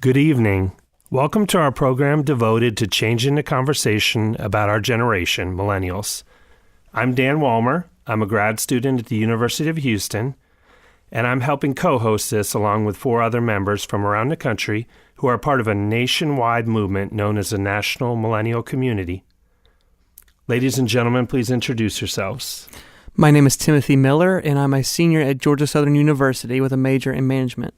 Good evening. Welcome to our program devoted to changing the conversation about our generation, Millennials. I'm Dan Walmer. I'm a grad student at the University of Houston, and I'm helping co-host this along with 4 other members from around the country who are part of a nationwide movement known as the National Millennial Community. Ladies and gentlemen, please introduce yourselves. My name is Timothy Miller, and I'm a senior at Georgia Southern University with a major in management.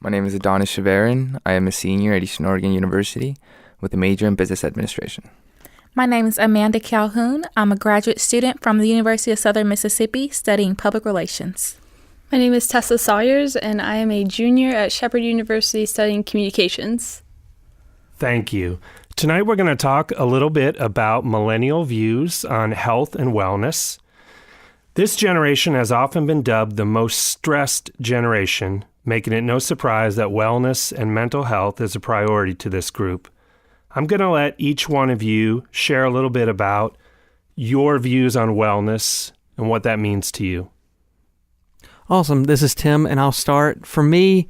My name is Adonis Shavarin. I am a senior at Eastern Oregon University with a major in business administration. My name is Amanda Calhoun. I'm a graduate student from the University of Southern Mississippi studying public relations. My name is Tessa Sawyers, and I am a junior at Shepherd University studying communications. Thank you. Tonight we're going to talk a little bit about millennial views on health and wellness. This generation has often been dubbed the most stressed generation, making it no surprise that wellness and mental health is a priority to this group. I'm going to let each one of you share a little bit about your views on wellness and what that means to you. Awesome. This is Tim, and I'll start. For me,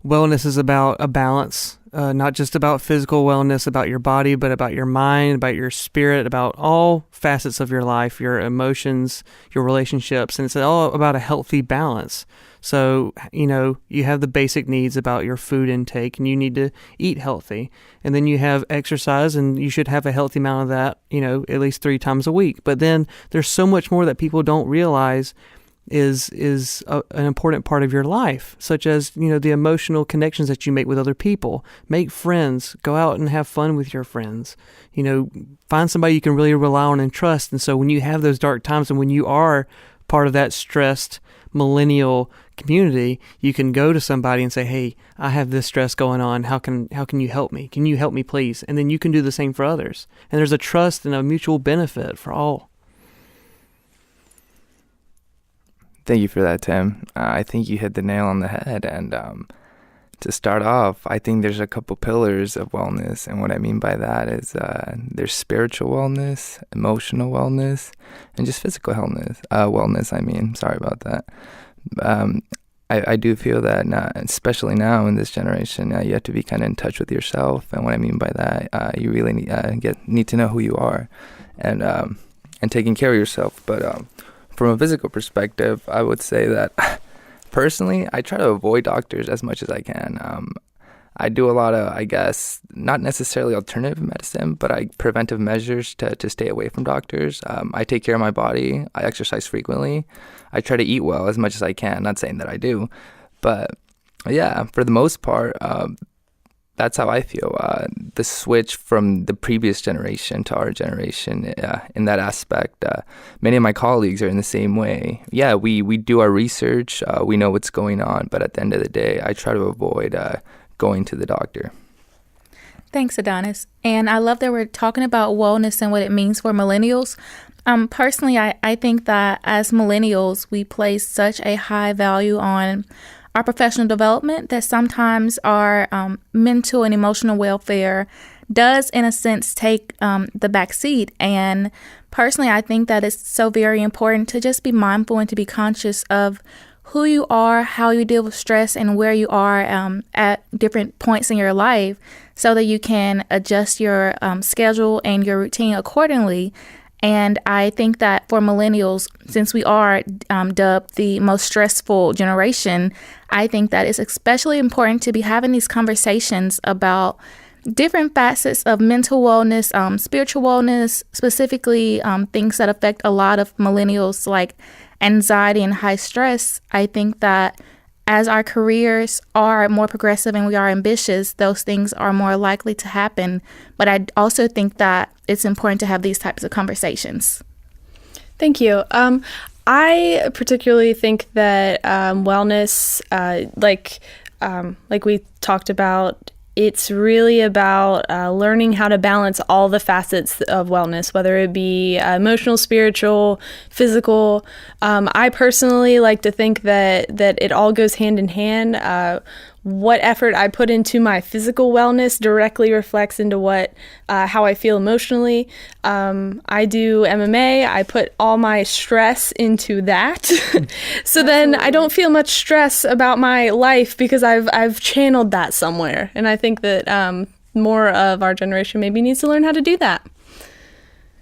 wellness is about a balance, not just about physical wellness, about your body, but about your mind, about your spirit, about all facets of your life, your emotions, your relationships, and it's all about a healthy balance. So, you have the basic needs about your food intake, and you need to eat healthy. And then you have exercise, and you should have a healthy amount of that, at least 3 times a week. But then there's so much more that people don't realize is an important part of your life, such as, the emotional connections that you make with other people. Make friends, go out and have fun with your friends, find somebody you can really rely on and trust. And so when you have those dark times and when you are part of that stressed millennial community, you can go to somebody and say, hey, I have this stress going on. How can you help me? Can you help me, please? And then you can do the same for others. And there's a trust and a mutual benefit for all. Thank you for that, Tim. I think you hit the nail on the head. And to start off, I think there's a couple pillars of wellness. And what I mean by that is there's spiritual wellness, emotional wellness, and just physical wellness. Sorry about that. I do feel that, especially now in this generation, you have to be kind of in touch with yourself. And what I mean by that, you really need to know who you are and taking care of yourself. But from a physical perspective, I would say that personally, I try to avoid doctors as much as I can. I do a lot of, not necessarily alternative medicine, but preventive measures to stay away from doctors. I take care of my body. I exercise frequently. I try to eat well as much as I can. Not saying that I do, but yeah, for the most part, that's how I feel. The switch from the previous generation to our generation, in that aspect, many of my colleagues are in the same way. Yeah, we do our research. We know what's going on, but at the end of the day, I try to avoid going to the doctor. Thanks, Adonis. And I love that we're talking about wellness and what it means for millennials. Personally, I think that as millennials, we place such a high value on our professional development that sometimes our mental and emotional welfare does, in a sense, take the back seat. And personally, I think that it's so very important to just be mindful and to be conscious of who you are, how you deal with stress, and where you are at different points in your life so that you can adjust your schedule and your routine accordingly. And I think that for millennials, since we are dubbed the most stressful generation, I think that it's especially important to be having these conversations about different facets of mental wellness, spiritual wellness, specifically things that affect a lot of millennials like anxiety and high stress. I think that as our careers are more progressive and we are ambitious, those things are more likely to happen. But I also think that it's important to have these types of conversations. Thank you. I particularly think that wellness, like we talked about, it's really about learning how to balance all the facets of wellness, whether it be emotional, spiritual, physical. I personally like to think that it all goes hand in hand. what effort I put into my physical wellness directly reflects into how I feel emotionally. I do MMA. I put all my stress into that. So then I don't feel much stress about my life because I've channeled that somewhere. And I think that more of our generation maybe needs to learn how to do that.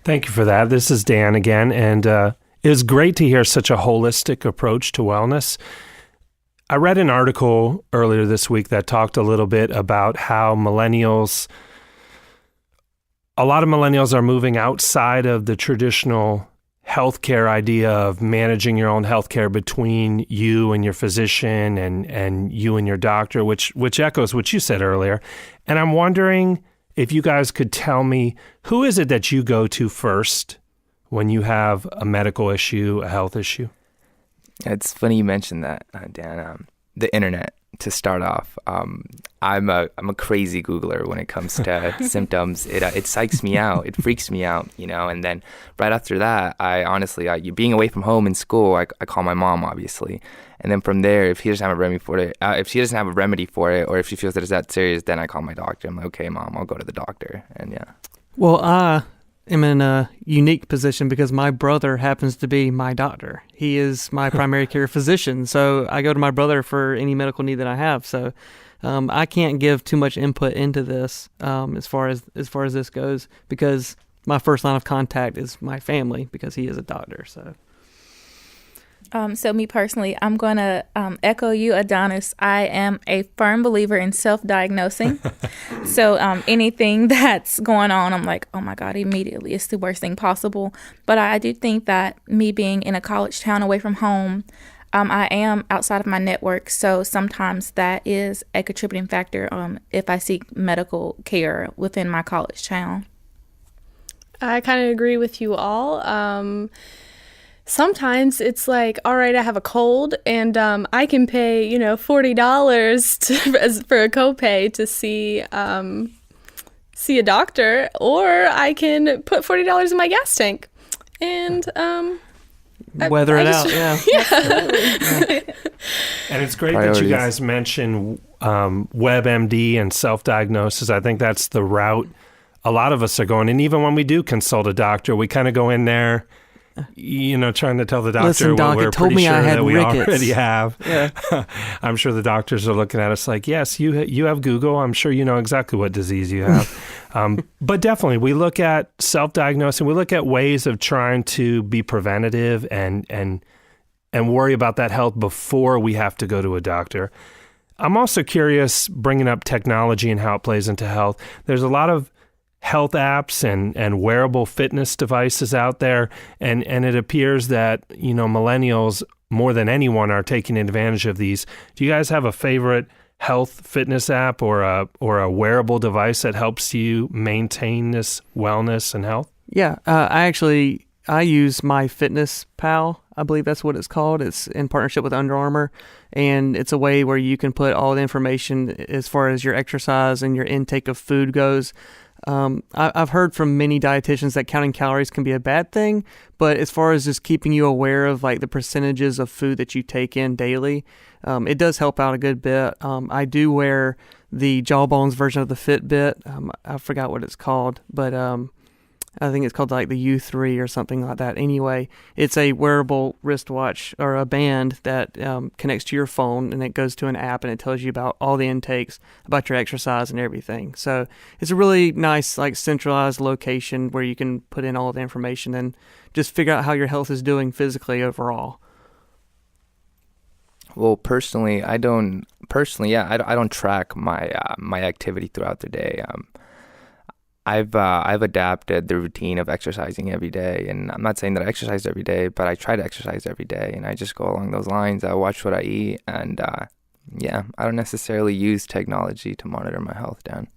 Thank you for that. This is Dan again, and it was great to hear such a holistic approach to wellness. I read an article earlier this week that talked a little bit about how a lot of millennials are moving outside of the traditional healthcare idea of managing your own healthcare between you and your physician and you and your doctor, which echoes what you said earlier. And I'm wondering if you guys could tell me, who is it that you go to first when you have a medical issue, a health issue? It's funny you mentioned that, Dan. The internet, to start off. I'm a crazy Googler when it comes to symptoms. It psychs me out. It freaks me out, And then right after that, I honestly, being away from home in school, I call my mom, obviously. And then from there, if she doesn't have a remedy for it, or if she feels that it's that serious, then I call my doctor. I'm like, okay, Mom, I'll go to the doctor. And yeah. Well, I am in a unique position because my brother happens to be my doctor. He is my primary care physician, so I go to my brother for any medical need that I have. So I can't give too much input into this as far as this goes, because my first line of contact is my family because he is a doctor. So me personally, I'm going to echo you, Adonis. I am a firm believer in self-diagnosing. So anything that's going on, I'm like, oh my God, immediately. It's the worst thing possible. But I do think that me being in a college town away from home, I am outside of my network. So sometimes that is a contributing factor if I seek medical care within my college town. I kind of agree with you all. Sometimes it's like, all right, I have a cold and I can pay, $40 for a copay to see a doctor, or I can put $40 in my gas tank and weather it out. Yeah. And it's great that you guys mention WebMD and self-diagnosis. I think that's the route a lot of us are going. And even when we do consult a doctor, we kind of go in there, trying to tell the doctor Listen, Doc, what we're it told pretty me sure I had that we rickets. already have. Yeah. I'm sure the doctors are looking at us like, yes, you have Google. I'm sure you know exactly what disease you have. But definitely, we look at self-diagnosing. We look at ways of trying to be preventative and worry about that health before we have to go to a doctor. I'm also curious, bringing up technology and how it plays into health. There's a lot of health apps and wearable fitness devices out there, and it appears that millennials more than anyone are taking advantage of these. Do you guys have a favorite health fitness app or a wearable device that helps you maintain this wellness and health? Yeah, I use MyFitnessPal. I believe that's what it's called. It's in partnership with Under Armour, and it's a way where you can put all the information as far as your exercise and your intake of food goes. I've heard from many dietitians that counting calories can be a bad thing, but as far as just keeping you aware of like the percentages of food that you take in daily, it does help out a good bit. I do wear the Jawbones version of the Fitbit. I forgot what it's called, but I think it's called like the U3 or something like that. Anyway, it's a wearable wristwatch or a band that connects to your phone, and it goes to an app, and it tells you about all the intakes, about your exercise and everything. So it's a really nice, like, centralized location where you can put in all the information and just figure out how your health is doing physically overall. Well, I don't track my activity throughout the day. I've adapted the routine of exercising every day, and I'm not saying that I exercise every day, but I try to exercise every day, and I just go along those lines. I watch what I eat, and I don't necessarily use technology to monitor my health, Dan.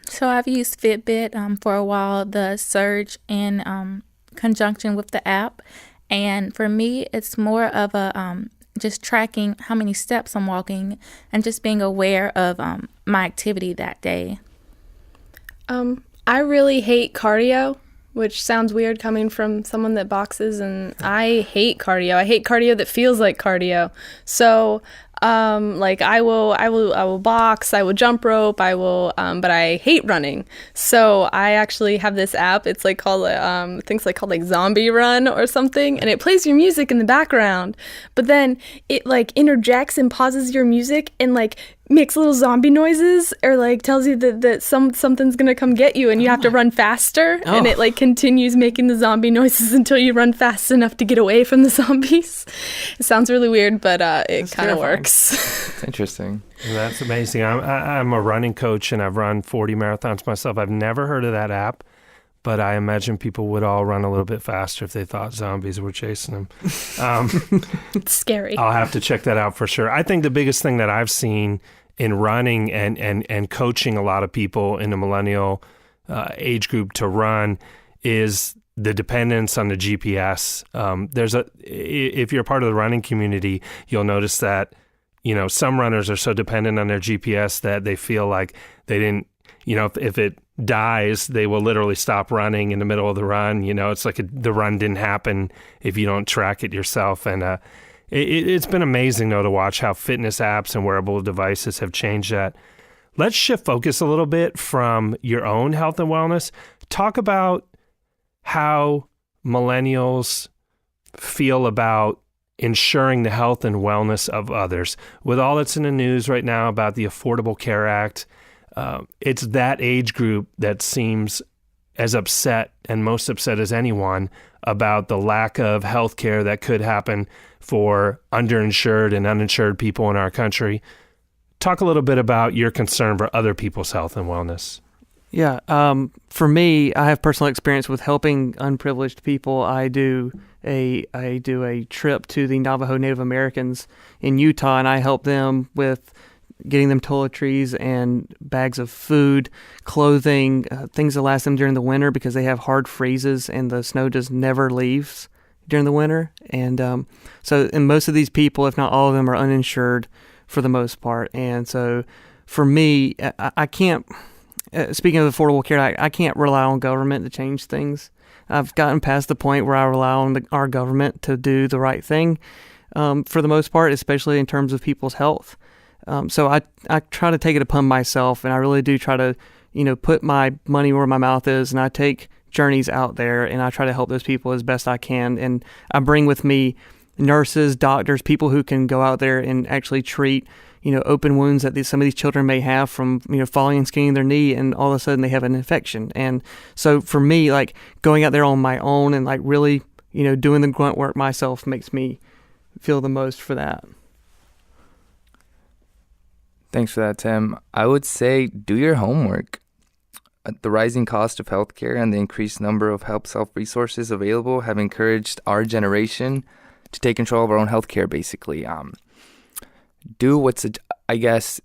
So I've used Fitbit for a while, the Surge in conjunction with the app, and for me, it's more of a just tracking how many steps I'm walking and just being aware of my activity that day. I really hate cardio, which sounds weird coming from someone that boxes, and I hate cardio. I hate cardio that feels like cardio. So Like I will box, I will jump rope, but I hate running. So I actually have this app. It's like called called Zombie Run or something, and it plays your music in the background. But then it like interjects and pauses your music and like makes little zombie noises, or like tells you that something's gonna come get you and you have to run faster. And it like continues making the zombie noises until you run fast enough to get away from the zombies. It sounds really weird, but it kind of works. It's interesting. That's amazing. I'm a running coach and I've run 40 marathons myself. I've never heard of that app, but I imagine people would all run a little bit faster if they thought zombies were chasing them. It's scary. I'll have to check that out for sure. I think the biggest thing that I've seen in running and coaching a lot of people in the millennial age group to run is the dependence on the GPS. If you're part of the running community, you'll notice that, some runners are so dependent on their GPS that they feel like they didn't, if it dies, they will literally stop running in the middle of the run. It's like the run didn't happen if you don't track it yourself. And it's been amazing, though, to watch how fitness apps and wearable devices have changed that. Let's shift focus a little bit from your own health and wellness. Talk about how millennials feel about ensuring the health and wellness of others. With all that's in the news right now about the Affordable Care Act, it's that age group that seems as upset and most upset as anyone about the lack of health care that could happen for underinsured and uninsured people in our country. Talk a little bit about your concern for other people's health and wellness. Yeah. For me, I have personal experience with helping unprivileged people. I do a trip to the Navajo Native Americans in Utah, and I help them with getting them toiletries and bags of food, clothing, things that last them during the winter because they have hard freezes and the snow just never leaves during the winter. And and most of these people, if not all of them, are uninsured for the most part. And so for me, I can't, speaking of the Affordable Care Act, I can't rely on government to change things. I've gotten past the point where I rely on our government to do the right thing for the most part, especially in terms of people's health. So I try to take it upon myself, and I really do try to, put my money where my mouth is, and I take journeys out there, and I try to help those people as best I can. And I bring with me nurses, doctors, people who can go out there and actually treat, open wounds that some of these children may have from, falling and skinning their knee, and all of a sudden they have an infection. And so for me, like going out there on my own and like really, doing the grunt work myself makes me feel the most for that. Thanks for that, Tim. I would say do your homework. The rising cost of healthcare and the increased number of self resources available have encouraged our generation to take control of our own healthcare, basically. I guess,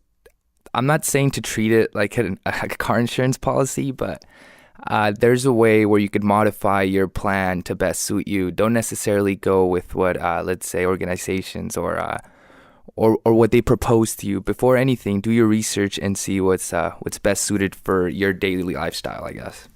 I'm not saying to treat it like a car insurance policy, but there's a way where you could modify your plan to best suit you. Don't necessarily go with what, let's say, organizations or what they propose to you. Before anything, do your research and see what's best suited for your daily lifestyle, I guess.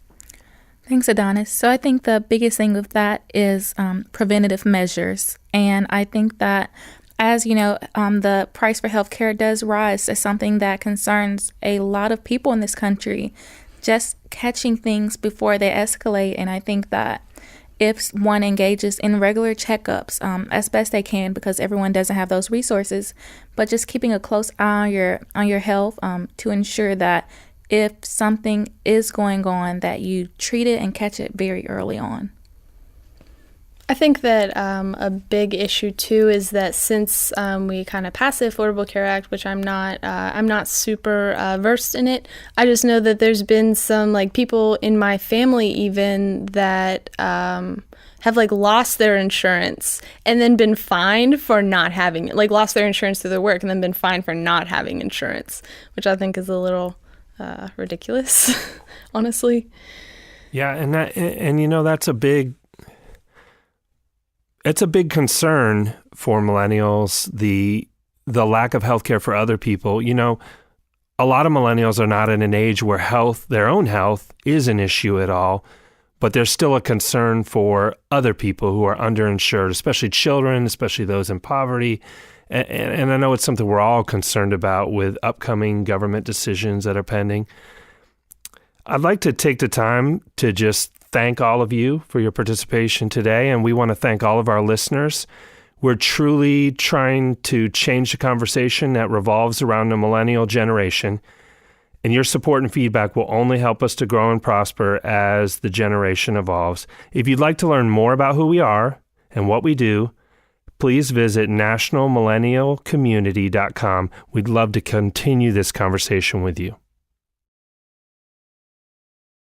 Thanks, Adonis. So I think the biggest thing with that is preventative measures. And I think that as you know, the price for healthcare does rise. It's something that concerns a lot of people in this country, just catching things before they escalate. And I think that if one engages in regular checkups as best they can, because everyone doesn't have those resources, but just keeping a close eye on your health to ensure that if something is going on, that you treat it and catch it very early on. I think that a big issue too is that since we kind of passed the Affordable Care Act, which I'm not super versed in it, I just know that there's been some like people in my family even that have like lost their insurance and then been fined for not having it, like lost their insurance through their work and then been fined for not having insurance, which I think is a little ridiculous, honestly. Yeah, and that's a big. It's a big concern for millennials, the lack of healthcare for other people. A lot of millennials are not in an age where their own health is an issue at all, but there's still a concern for other people who are underinsured, especially children, especially those in poverty. And I know it's something we're all concerned about with upcoming government decisions that are pending. I'd like to take the time to just thank all of you for your participation today, and we want to thank all of our listeners. We're truly trying to change the conversation that revolves around the millennial generation, and your support and feedback will only help us to grow and prosper as the generation evolves. If you'd like to learn more about who we are and what we do, please visit nationalmillennialcommunity.com. We'd love to continue this conversation with you.